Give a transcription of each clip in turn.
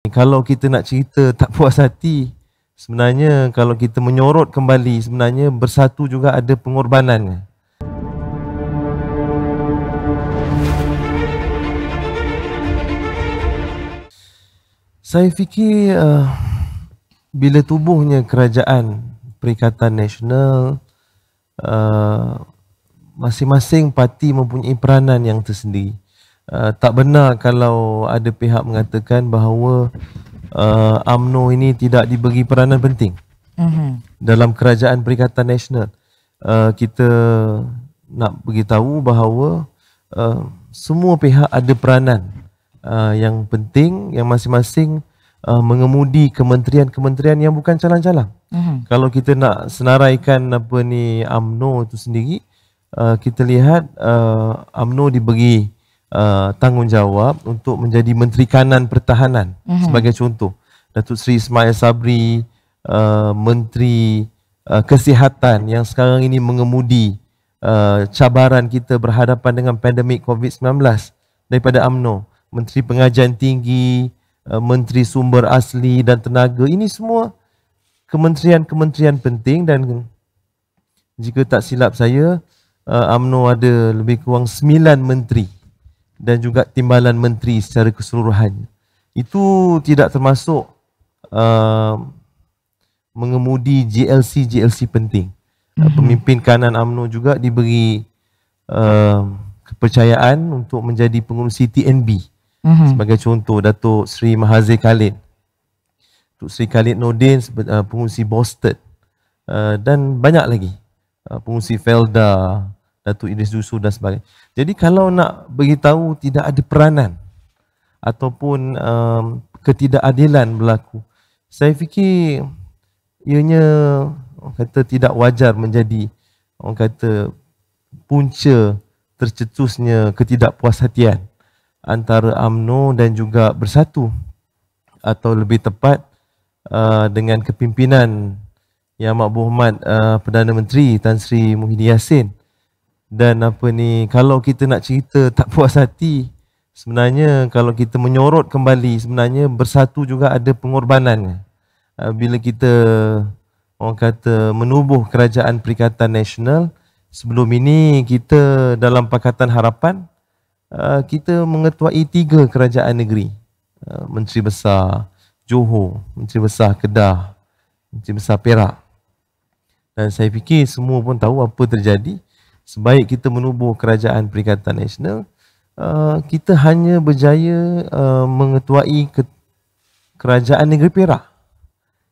Kalau kita nak cerita tak puas hati, sebenarnya kalau kita menyorot kembali, sebenarnya Bersatu juga ada pengorbanannya. Saya fikir bila tubuhnya Kerajaan Perikatan Nasional, masing-masing parti mempunyai peranan yang tersendiri. Tak benar kalau ada pihak mengatakan bahawa UMNO ini tidak diberi peranan penting dalam Kerajaan Perikatan Nasional. Kita nak beritahu bahawa semua pihak ada peranan yang penting, yang masing-masing mengemudi kementerian-kementerian yang bukan calang-calang. Kalau kita nak senaraikan UMNO itu sendiri, kita lihat UMNO diberi tanggungjawab untuk menjadi Menteri Kanan Pertahanan sebagai contoh. Datuk Seri Ismail Sabri, Menteri Kesihatan yang sekarang ini mengemudi cabaran kita berhadapan dengan pandemik COVID-19 daripada UMNO. Menteri Pengajian Tinggi, Menteri Sumber Asli dan Tenaga, ini semua kementerian-kementerian penting, dan jika tak silap saya, UMNO ada lebih kurang 9 menteri dan juga timbalan menteri secara keseluruhan. Itu tidak termasuk mengemudi GLC penting. Pemimpin kanan UMNO juga diberi kepercayaan untuk menjadi pengurusi TNB. Sebagai contoh, Datuk Seri Mahathir Khalid, Datuk Seri Khalid Nordin pengurusi Boston, dan banyak lagi, pengurusi Felda, Datuk Idris Dusu dan sebagainya. Jadi kalau nak beritahu tidak ada peranan ataupun ketidakadilan berlaku, saya fikir ianya orang kata tidak wajar menjadi orang kata punca tercetusnya ketidakpuashatian antara UMNO dan juga Bersatu, atau lebih tepat dengan kepimpinan Yang Amat Berhormat Perdana Menteri Tan Sri Muhyiddin Yassin. Dan kalau kita nak cerita tak puas hati, sebenarnya kalau kita menyorot kembali, sebenarnya Bersatu juga ada pengorbanannya. Bila kita orang kata menubuh Kerajaan Perikatan Nasional, sebelum ini kita dalam Pakatan Harapan kita mengetuai 3 kerajaan negeri. Menteri Besar Johor, Menteri Besar Kedah, Menteri Besar Perak. Dan saya fikir semua pun tahu apa terjadi. Sebaik kita menubuh Kerajaan Perikatan Nasional, kita hanya berjaya mengetuai Kerajaan Negeri Perak.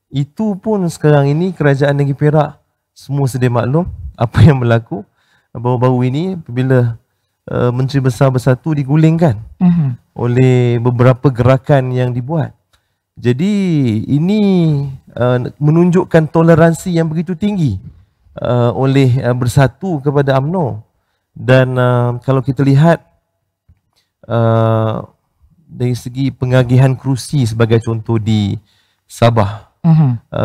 Itu pun sekarang ini Kerajaan Negeri Perak semua sedia maklum apa yang berlaku baru-baru ini apabila Menteri Besar Bersatu digulingkan oleh beberapa gerakan yang dibuat. Jadi ini menunjukkan toleransi yang begitu tinggi oleh Bersatu kepada UMNO. Dan kalau kita lihat dari segi pengagihan kerusi sebagai contoh di Sabah,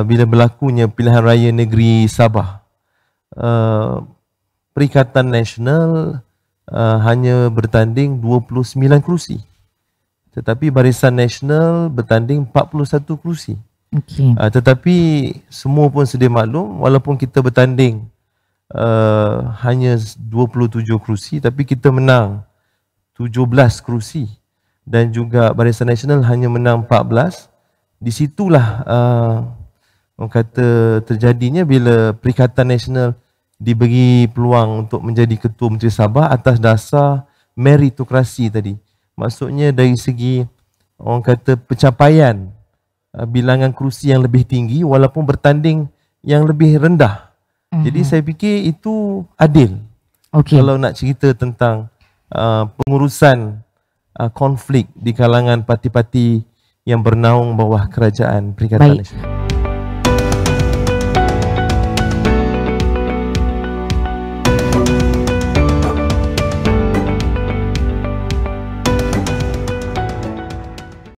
bila berlakunya pilihan raya negeri Sabah, Perikatan Nasional hanya bertanding 29 kerusi, tetapi Barisan Nasional bertanding 41 kerusi. Tetapi semua pun sedia maklum, walaupun kita bertanding hanya 27 kerusi, tapi kita menang 17 kerusi dan juga Barisan Nasional hanya menang 14. Di situlah orang kata terjadinya bila Perikatan Nasional diberi peluang untuk menjadi Ketua Menteri Sabah atas dasar meritokrasi tadi. Maksudnya dari segi orang kata pencapaian bilangan kerusi yang lebih tinggi walaupun bertanding yang lebih rendah. Jadi saya fikir itu adil. Kalau nak cerita tentang pengurusan konflik di kalangan parti-parti yang bernaung bawah Kerajaan Perikatan Nasional.